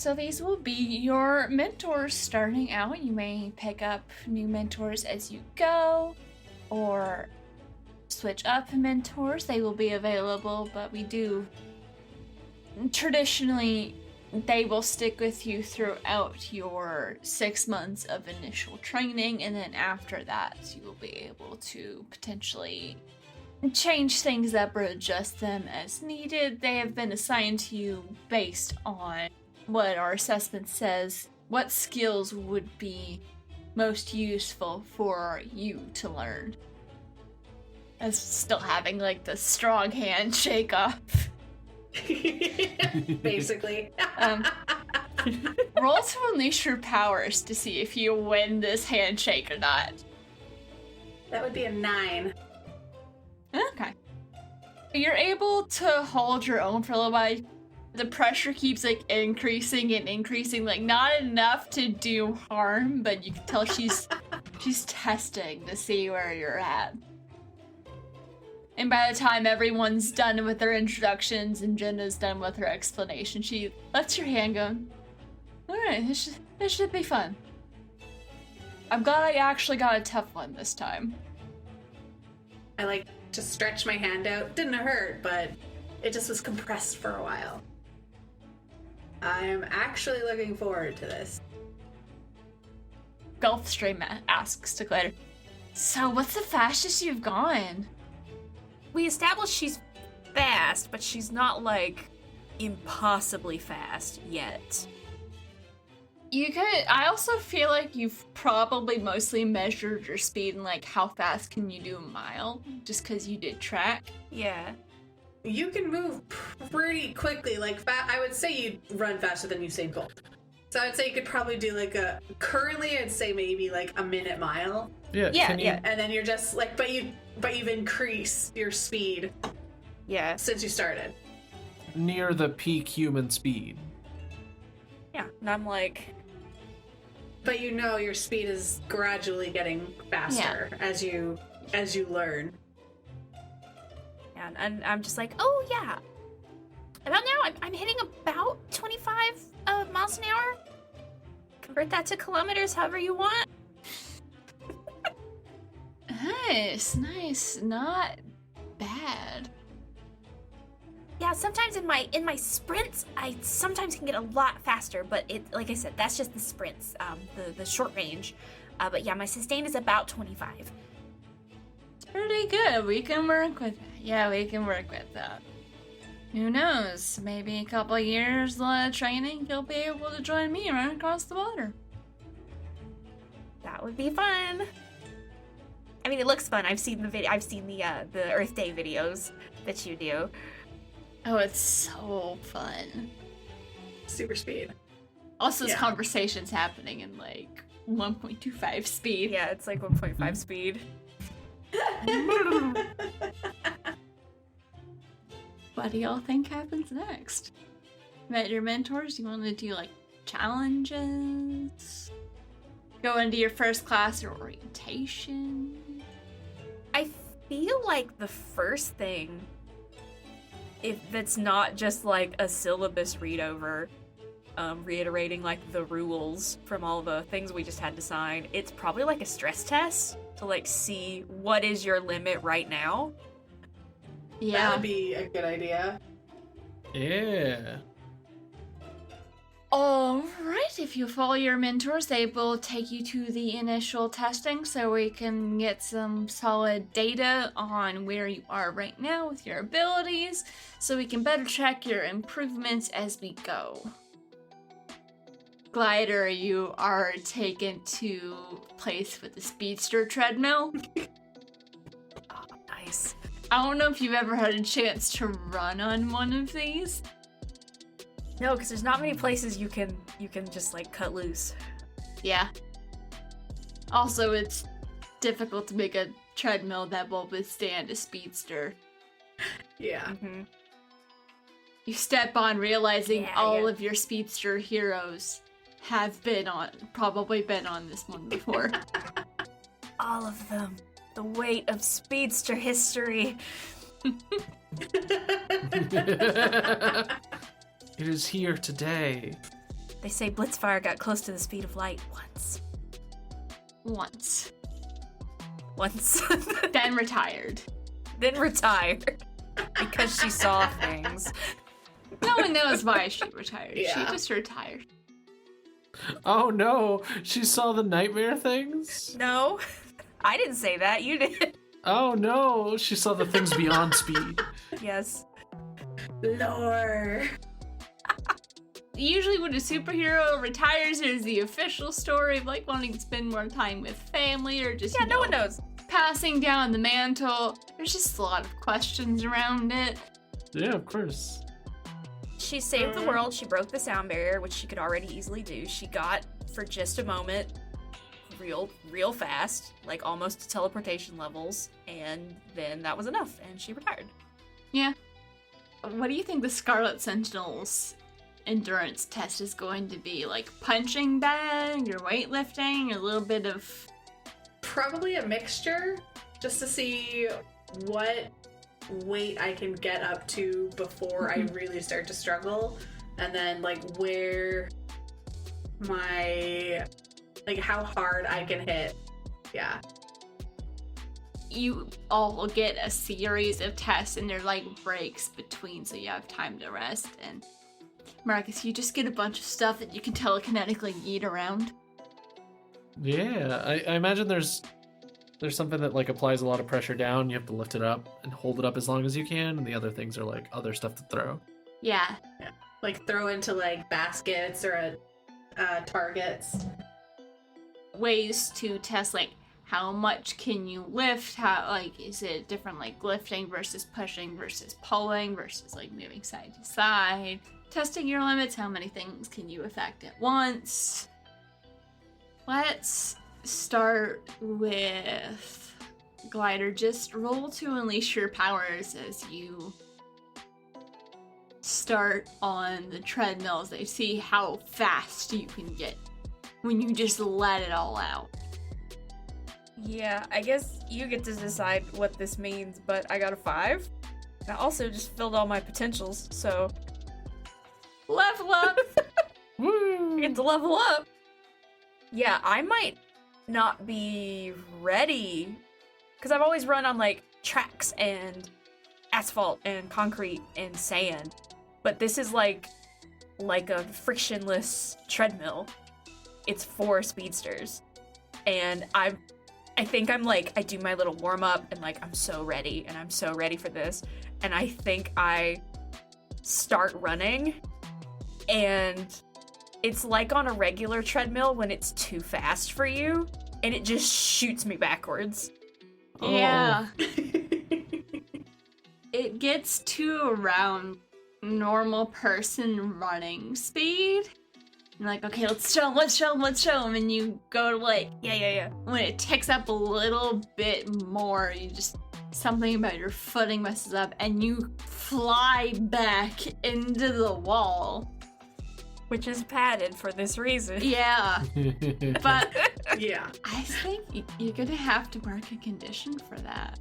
So these will be your mentors starting out. You may pick up new mentors as you go, or switch up mentors. They will be available, but we do traditionally, they will stick with you throughout your 6 months of initial training, and then after that you will be able to potentially change things up or adjust them as needed. They have been assigned to you based on what our assessment says, what skills would be most useful for you to learn. As still having like the strong handshake off. Basically. Roll to unleash your powers to see if you win this handshake or not. That would be a 9. Okay. You're able to hold your own for a little while. The pressure keeps like increasing and increasing, like not enough to do harm, but you can tell she's testing to see where you're at. And by the time everyone's done with their introductions and Jenna's done with her explanation, she lets your hand go. Alright, this should be fun. I'm glad I actually got a tough one this time. I like to stretch my hand out. Didn't hurt, but it just was compressed for a while. I'm actually looking forward to this. Gulfstream asks to Glider, so what's the fastest you've gone? We established she's fast, but she's not, like, impossibly fast yet. I also feel like you've probably mostly measured your speed and, like, how fast can you do a mile, just because you did track. Yeah. You can move pretty quickly. Like, I would say you'd run faster than Usain Bolt. So I'd say you could probably do, like, currently I'd say maybe, like, a minute mile. Yeah. And then you're just, like, but you've increased your speed. Yeah. Since you started. Near the peak human speed. Yeah, and I'm like... But you know your speed is gradually getting faster as you learn. Yeah, and I'm just like, oh yeah. About now, I'm hitting about 25 miles an hour. Convert that to kilometers, however you want. Nice. Not bad. Yeah, sometimes in my sprints, I sometimes can get a lot faster, but it, like I said, that's just the sprints, the short range. But yeah, my sustain is about 25. It's pretty good. We can work with that. Yeah, we can work with that. Who knows? Maybe a couple of years of training, you'll be able to join me right across the border. That would be fun. I mean, it looks fun. I've seen the Earth Day videos that you do. Oh, it's so fun. Super speed. Also, this conversation's happening in like 1.25 speed. Yeah, it's like 1.5 speed. What do y'all think happens next? Met your mentors? You want to do like challenges? Go into your first class or orientation? I feel like the first thing, if it's not just like a syllabus read over, reiterating like the rules from all the things we just had to sign, it's probably like a stress test to like see what is your limit right now. Yeah. That would be a good idea. Yeah. Alright, if you follow your mentors, they will take you to the initial testing so we can get some solid data on where you are right now with your abilities, so we can better track your improvements as we go. Glider, you are taken to place with the speedster treadmill. Oh, nice. I don't know if you've ever had a chance to run on one of these. No, because there's not many places you can just like cut loose. Yeah. Also, it's difficult to make a treadmill that will withstand a speedster. Yeah. Mm-hmm. You step on realizing all of your speedster heroes have probably been on this one before. All of them. The weight of speedster history. It is here today. They say Blitzfire got close to the speed of light Once. Once. Then retired. Then retired. Because she saw things. No one knows why she retired. Yeah. She just retired. Oh no, she saw the nightmare things? No. I didn't say that. You did. Oh no, she saw the things beyond speed. Yes. Lore. Usually when a superhero retires, there's the official story of like wanting to spend more time with family or just Yeah, no one knows. passing down the mantle. There's just a lot of questions around it. Yeah, of course. She saved the world. She broke the sound barrier, which she could already easily do. She got, for just a moment, real fast, like almost to teleportation levels, and then that was enough, and she retired. Yeah. What do you think the Scarlet Sentinel's endurance test is going to be? Like punching bag or weightlifting or a little bit of... Probably a mixture, just to see what weight I can get up to before I really start to struggle, and then like where my, like how hard I can hit. Yeah. You all will get a series of tests and they're like breaks between so you have time to rest. And Marcus, you just get a bunch of stuff that you can telekinetically yeet around. Yeah, I imagine there's something that like applies a lot of pressure down. You have to lift it up and hold it up as long as you can, and the other things are like other stuff to throw. Yeah. Like throw into like baskets or targets. Ways to test like how much can you lift, how like is it different like lifting versus pushing versus pulling versus like moving side to side, testing your limits, how many things can you affect at once. Let's start with Glider. Just roll to unleash your powers as you start on the treadmills. They see how fast you can get when you just let it all out. Yeah, I guess you get to decide what this means, but I got a 5. I also just filled all my potentials, so Level up! Woo! I get to level up. Yeah, I might not be ready, because I've always run on like tracks and asphalt and concrete and sand, but this is like a frictionless treadmill. It's for speedsters, and I think I'm like, I do my little warm up and like I'm so ready for this, and I think I start running, and it's like on a regular treadmill when it's too fast for you, and it just shoots me backwards. Yeah. It gets to around normal person running speed. And like, okay, let's show him. And you go to like, Yeah. when it ticks up a little bit more, you just, something about your footing messes up and you fly back into the wall. Which is padded for this reason. Yeah. But Yeah. I think you're gonna have to mark a condition for that.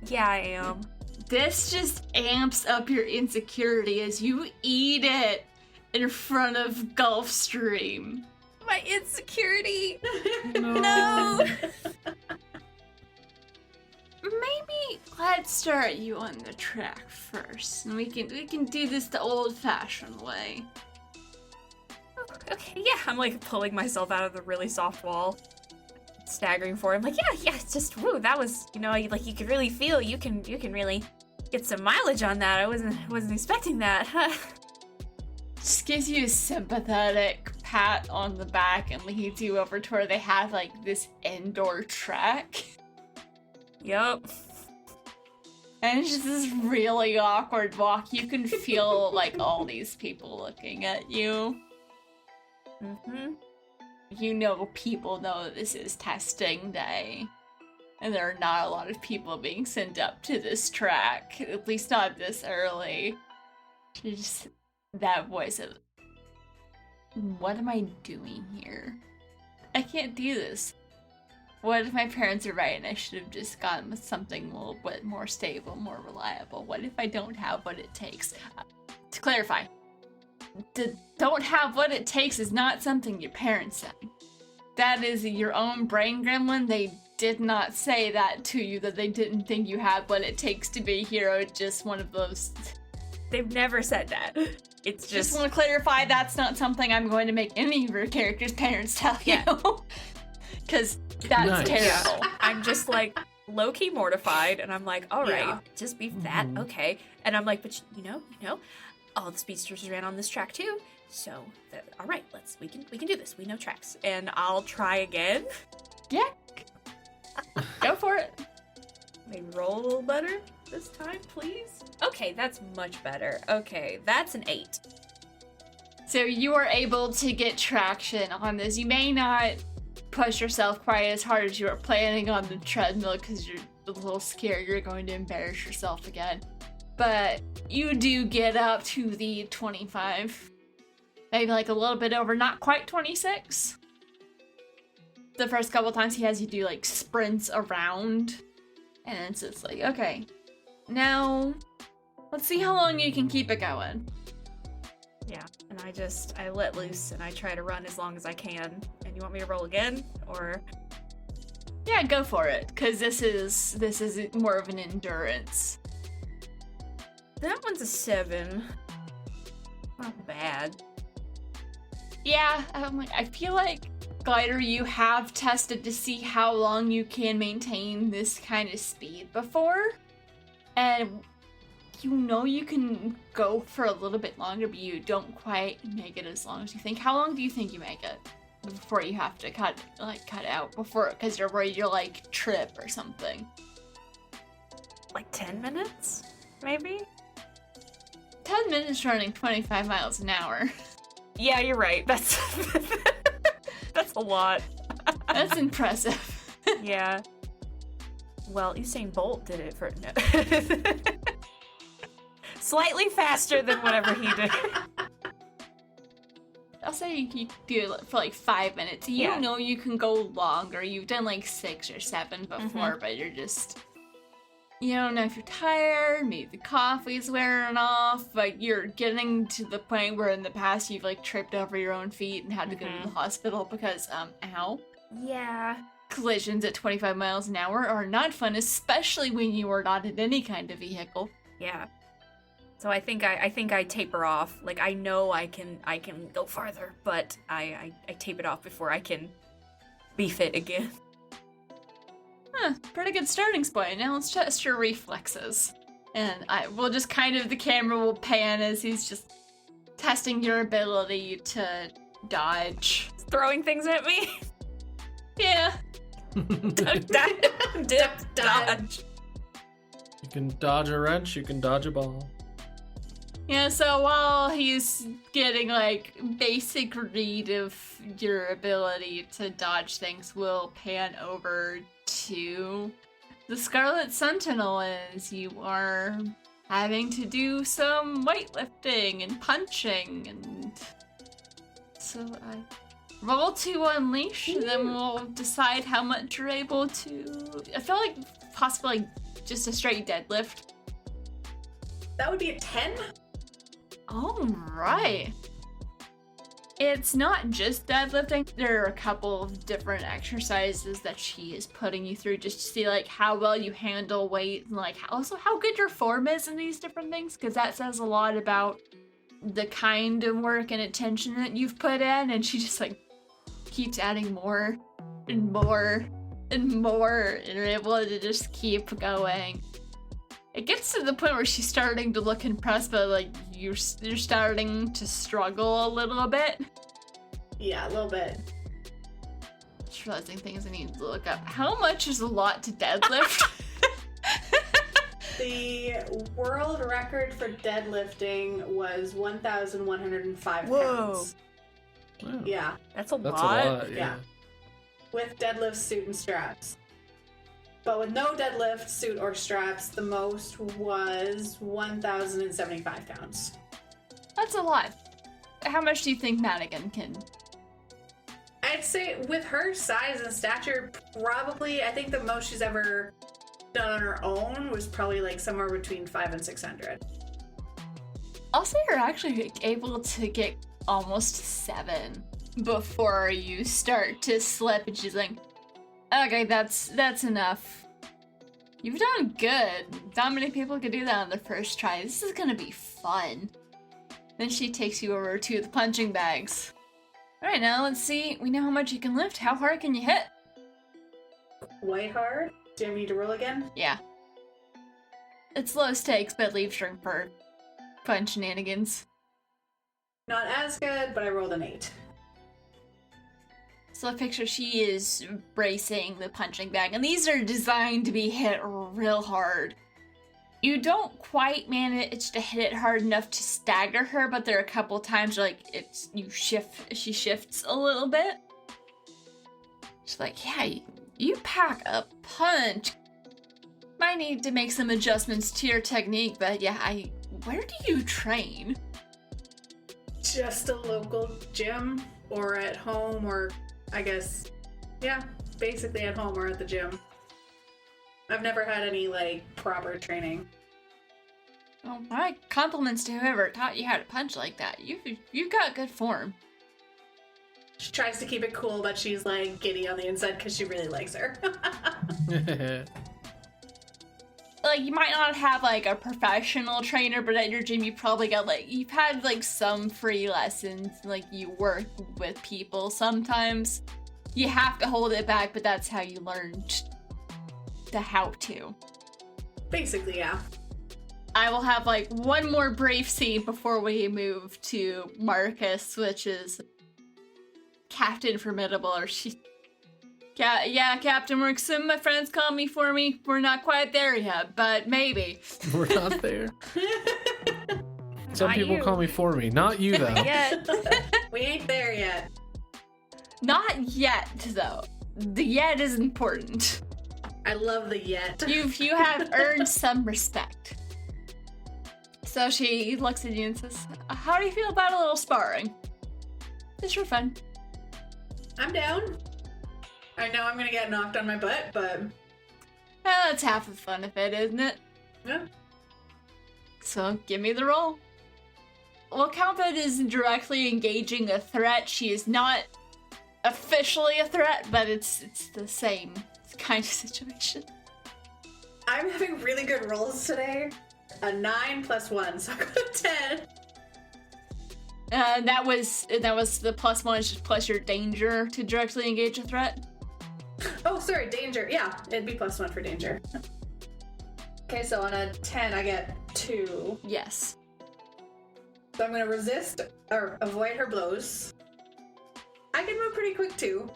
Yeah, I am. This just amps up your insecurity as you eat it in front of Gulfstream. My insecurity. No. Maybe let's start you on the track first, and we can do this the old-fashioned way. Okay, yeah, I'm like pulling myself out of the really soft wall, staggering forward. I'm like, yeah, it's just, woo, that was, like you could really feel, you can really get some mileage on that. I wasn't expecting that. Just gives you a sympathetic pat on the back and leads you over to where they have like this indoor track. Yup. And it's just this really awkward walk. You can feel like all these people looking at you. Mm-hmm. You know people know that this is testing day. And there are not a lot of people being sent up to this track. At least not this early. Just that voice of, what am I doing here? I can't do this. What if my parents are right and I should have just gotten with something a little bit more stable, more reliable? What if I don't have what it takes? To clarify, don't have what it takes is not something your parents said. That is your own brain gremlin. They did not say that to you, that they didn't think you had what it takes to be a hero. Just one of those. They've never said that. It's Just want to clarify, that's not something I'm going to make any of your characters' parents tell you. Because that's Nice. terrible. I'm just like low-key mortified, and I'm like, all right, Yeah. just be that, okay. And I'm like, but you know, all the speedsters ran on this track too. So, all right, we can do this. We know tracks, and I'll try again. Yeah. Go for it. Maybe roll a little better this time, please. Okay, that's much better. Okay, that's an 8. So you are able to get traction on this. You may not push yourself quite as hard as you were planning on the treadmill because you're a little scared you're going to embarrass yourself again. But you do get up to the 25. Maybe like a little bit over, not quite 26. The first couple times he has you do like sprints around. And then so it's like, okay, now let's see how long you can keep it going. Yeah, and I let loose and I try to run as long as I can. And you want me to roll again, or? Yeah, go for it, because this is more of an endurance. That one's a 7. Not bad. Yeah, I feel like, Glider, you have tested to see how long you can maintain this kind of speed before. And you know you can go for a little bit longer, but you don't quite make it as long as you think. How long do you think you make it before you have to cut out before, because you're worried you'll like trip or something? Like 10 minutes, maybe? 10 minutes running 25 miles an hour. Yeah, you're right. That's that's a lot. That's impressive. Yeah. Well, Usain Bolt did it for no. Slightly faster than whatever he did. I'll say you do it for like 5 minutes. You Yeah. know you can go longer. You've done like 6 or 7 before, but you're just... You don't know if you're tired, maybe the coffee's wearing off, but you're getting to the point where in the past you've like tripped over your own feet and had to go to the hospital because, ow. Yeah. Collisions at 25 miles an hour are not fun, especially when you are not in any kind of vehicle. Yeah. So I think I taper off. Like I know I can go farther, but I tape it off before I can be fit again. Huh, pretty good starting point. Now let's test your reflexes. And we'll just the camera will pan as he's just testing your ability to dodge. Throwing things at me. Yeah. Dip, dodge. You can dodge a wrench, you can dodge a ball. Yeah, so while he's getting like basic read of your ability to dodge things, we'll pan over to the Scarlet Sentinel as you are having to do some weightlifting and punching, and so I roll to unleash, and then we'll decide how much you're able to. I feel like possibly just a straight deadlift. That would be a 10? All right. It's not just deadlifting. There are a couple of different exercises that she is putting you through just to see like how well you handle weight and like also how good your form is in these different things, because that says a lot about the kind of work and attention that you've put in. And she just like keeps adding more and more and more, and you're able to just keep going. It gets to the point where she's starting to look impressed, but like you're starting to struggle a little bit. Yeah, a little bit. Just realizing things I need to look up. How much is a lot to deadlift? The world record for deadlifting was 1,105 Whoa. pounds. Wow. Yeah, That's a That's lot. a lot, yeah. with deadlift, suit, and straps. But with no deadlift, suit, or straps, the most was 1,075 pounds. That's a lot. How much do you think Madigan can? I'd say with her size and stature, probably, I think the most she's ever done on her own was probably like somewhere between 500 and 600. I'll say you're actually able to get almost 7 before you start to slip, and she's like, okay, that's enough. You've done good. Not many people can do that on their first try. This is gonna be fun. Then she takes you over to the punching bags. Alright, now let's see. We know how much you can lift. How hard can you hit? Quite hard. Do you need to roll again? Yeah. It's low stakes, but leaves room for fun shenanigans. Not as good, but I rolled an 8. So picture she is bracing the punching bag, and these are designed to be hit real hard. You don't quite manage to hit it hard enough to stagger her, but there are a couple times like she shifts a little bit. She's like, yeah, you pack a punch. Might need to make some adjustments to your technique, but yeah, where do you train? Just a local gym, or at home, or I guess, yeah, basically at home or at the gym. I've never had any, like, proper training. Well, my compliments to whoever taught you how to punch like that. You've got good form. She tries to keep it cool, but she's, like, giddy on the inside because she really likes her. Like, you might not have, like, a professional trainer, but at your gym you probably got, like, you've had, like, some free lessons. Like, you work with people. Sometimes you have to hold it back, but that's how you learned the how to. Basically, yeah. I will have, like, one more brief scene before we move to Marcus, which is Captain Formidable, or she... Yeah, Captain Works. Some of my friends call me for me. We're not quite there yet, but maybe. We're not there. Some Not people you. call me for me. Not you, though. Yeah. We ain't there yet. Not yet, though. The yet is important. I love the yet. You have earned some respect. So she looks at you and says, how do you feel about a little sparring? Just for fun. I'm down. I know I'm gonna get knocked on my butt, but Well, that's half the fun of it, isn't it? yeah. So give me the roll. We'll count that as directly engaging a threat. She is not officially a threat, but it's the same kind of situation. I'm having really good rolls today. A 9 plus 1, so I got a 10. That was the +1 is just plus your danger to directly engage a threat. Oh, sorry, danger. Yeah, it'd be +1 for danger. Okay, so on a 10, I get 2. Yes. So I'm gonna resist or avoid her blows. I can move pretty quick too.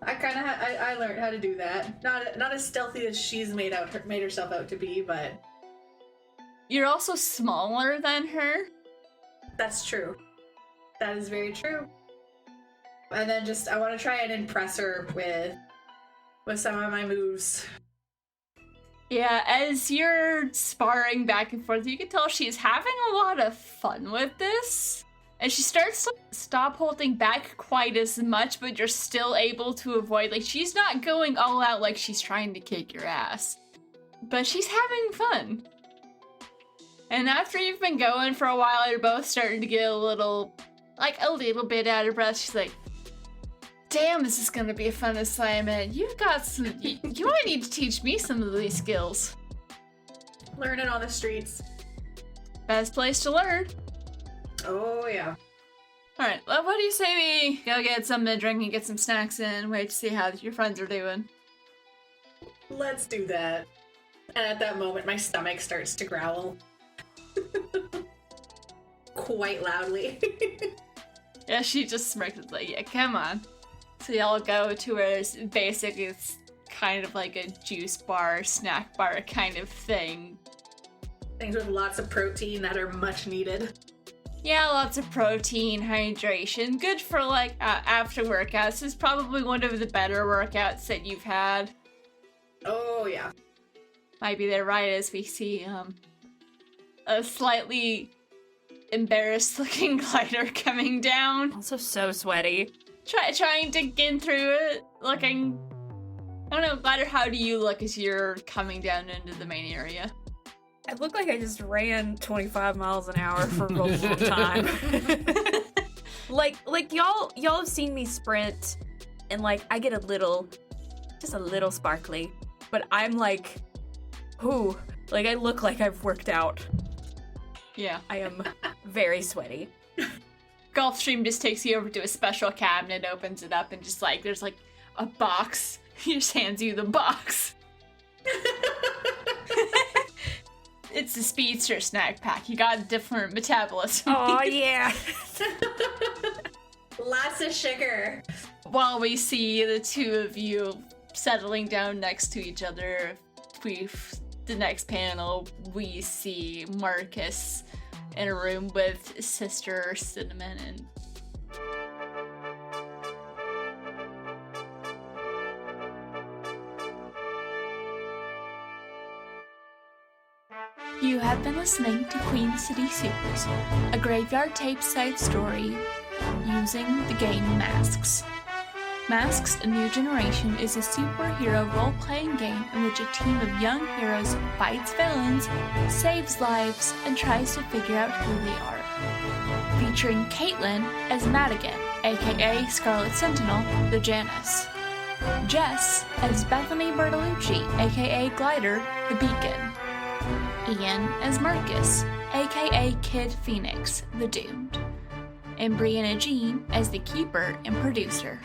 I learned how to do that. Not as stealthy as she's made herself out to be, but You're also smaller than her. that's true. That is very true. And then I want to try and impress her with some of my moves. Yeah, as you're sparring back and forth, you can tell she's having a lot of fun with this. And she starts to stop holding back quite as much, but you're still able to avoid. Like, she's not going all out like she's trying to kick your ass. But she's having fun. And after you've been going for a while, you're both starting to get a little bit out of breath. She's like, damn, this is gonna be a fun assignment. You've got some, you might need to teach me some of these skills. Learning on the streets. Best place to learn. Oh, yeah. Alright, well, what do you say we go get something to drink and get some snacks in, wait to see how your friends are doing? Let's do that. And at that moment, my stomach starts to growl. Quite loudly. Yeah, she just smirks and like, yeah, come on. So y'all go to where it's kind of like a juice bar, snack bar kind of thing. Things with lots of protein that are much needed. Yeah, lots of protein, hydration. Good for like after workouts. This is probably one of the better workouts that you've had. Oh, yeah. Might be there right as we see a slightly embarrassed looking glider coming down. Also so sweaty. Trying to get through it, looking... I don't know, glider, how do you look as you're coming down into the main area? I look like I just ran 25 miles an hour for a long time. like y'all have seen me sprint, and like I get just a little sparkly, but I'm like, ooh, like I look like I've worked out. Yeah. I am very sweaty. Gulfstream just takes you over to a special cabinet, opens it up, and just like there's like a box. He just hands you the box. It's the Speedster snack pack. You got a different metabolism. Oh yeah. Lots of sugar. While we see the two of you settling down next to each other, the next panel, we see Marcus in a room with Sister Cinnamon and You have been listening to Queen City Supers, a graveyard tape side story using the game Masks. Masks: A New Generation is a superhero role-playing game in which a team of young heroes fights villains, saves lives, and tries to figure out who they are. Featuring Caitlin as Madigan, aka Scarlet Sentinel, the Janus. Jess as Bethany Bertolucci, aka Glider, the Beacon. Ian as Marcus, aka Kid Phoenix, the Doomed. And Brianna Jean as the Keeper and Producer.